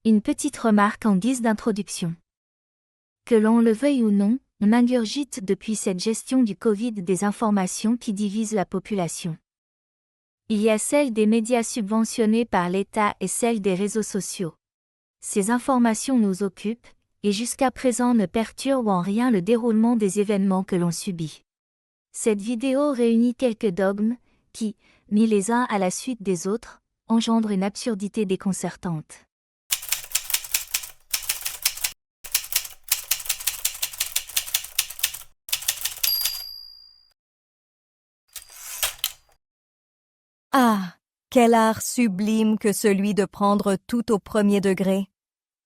Une petite remarque en guise d'introduction. Que l'on le veuille ou non, on ingurgite depuis cette gestion du Covid des informations qui divisent la population. Il y a celle des médias subventionnés par l'État et celle des réseaux sociaux. Ces informations nous occupent, et jusqu'à présent ne perturbent en rien le déroulement des événements que l'on subit. Cette vidéo réunit quelques dogmes, qui, mis les uns à la suite des autres, engendrent une absurdité déconcertante. Ah, quel art sublime que celui de prendre tout au premier degré.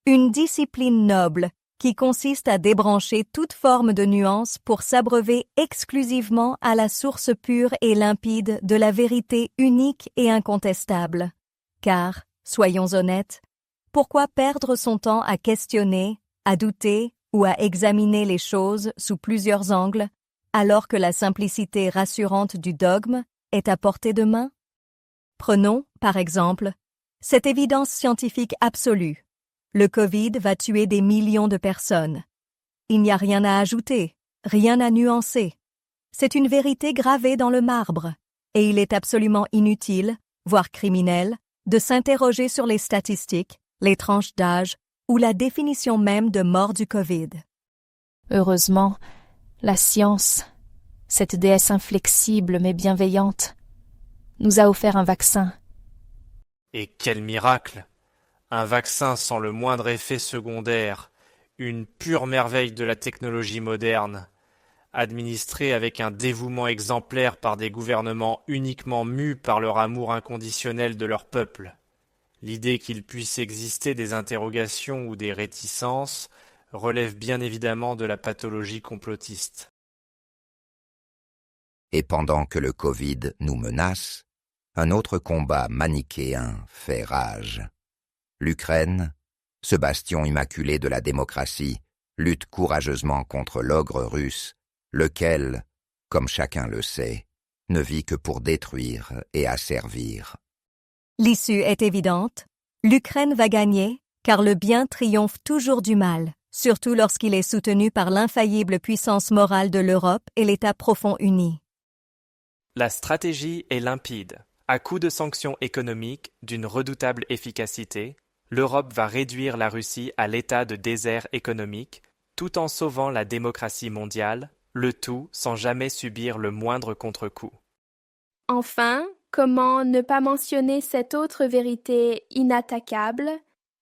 Une discipline noble qui consiste à débrancher toute forme de nuance pour s'abreuver exclusivement à la source pure et limpide de la vérité unique et incontestable. Car, soyons honnêtes, pourquoi perdre son temps à questionner, à douter ou à examiner les choses sous plusieurs angles, alors que la simplicité rassurante du dogme est à portée de main? Prenons, par exemple, cette évidence scientifique absolue. Le Covid va tuer des millions de personnes. Il n'y a rien à ajouter, rien à nuancer. C'est une vérité gravée dans le marbre, et il est absolument inutile, voire criminel, de s'interroger sur les statistiques, les tranches d'âge ou la définition même de mort du Covid. Heureusement, la science, cette déesse inflexible mais bienveillante, nous a offert un vaccin. Et quel miracle! Un vaccin sans le moindre effet secondaire, une pure merveille de la technologie moderne, administré avec un dévouement exemplaire par des gouvernements uniquement mus par leur amour inconditionnel de leur peuple. L'idée qu'il puisse exister des interrogations ou des réticences relève bien évidemment de la pathologie complotiste. Et pendant que le Covid nous menace, un autre combat manichéen fait rage. L'Ukraine, ce bastion immaculé de la démocratie, lutte courageusement contre l'ogre russe, lequel, comme chacun le sait, ne vit que pour détruire et asservir. L'issue est évidente. L'Ukraine va gagner, car le bien triomphe toujours du mal, surtout lorsqu'il est soutenu par l'infaillible puissance morale de l'Europe et l'État profond uni. La stratégie est limpide. À coup de sanctions économiques d'une redoutable efficacité, l'Europe va réduire la Russie à l'état de désert économique, tout en sauvant la démocratie mondiale, le tout sans jamais subir le moindre contre-coup. Enfin, comment ne pas mentionner cette autre vérité inattaquable?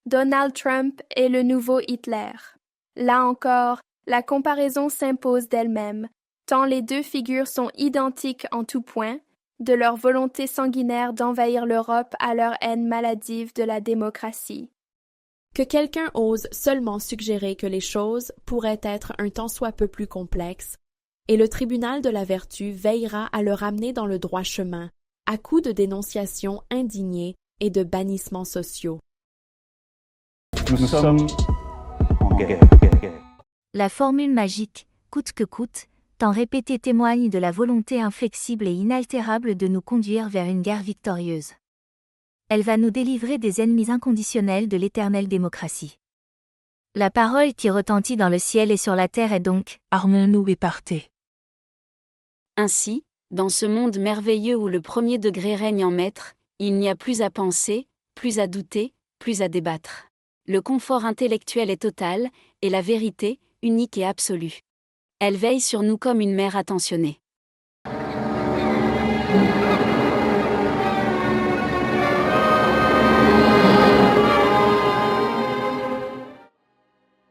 Donald Trump est le nouveau Hitler. Là encore, la comparaison s'impose d'elle-même, tant les deux figures sont identiques en tout point, de leur volonté sanguinaire d'envahir l'Europe à leur haine maladive de la démocratie. Que quelqu'un ose seulement suggérer que les choses pourraient être un tant soit peu plus complexes, et le tribunal de la vertu veillera à le ramener dans le droit chemin, à coups de dénonciations indignées et de bannissements sociaux. Nous sommes en guerre. La formule magique, coûte que coûte, tant répétée témoigne de la volonté inflexible et inaltérable de nous conduire vers une guerre victorieuse. Elle va nous délivrer des ennemis inconditionnels de l'éternelle démocratie. La parole qui retentit dans le ciel et sur la terre est donc « Armons-nous et partez ». Ainsi, dans ce monde merveilleux où le premier degré règne en maître, il n'y a plus à penser, plus à douter, plus à débattre. Le confort intellectuel est total, et la vérité, unique et absolue. Elle veille sur nous comme une mère attentionnée.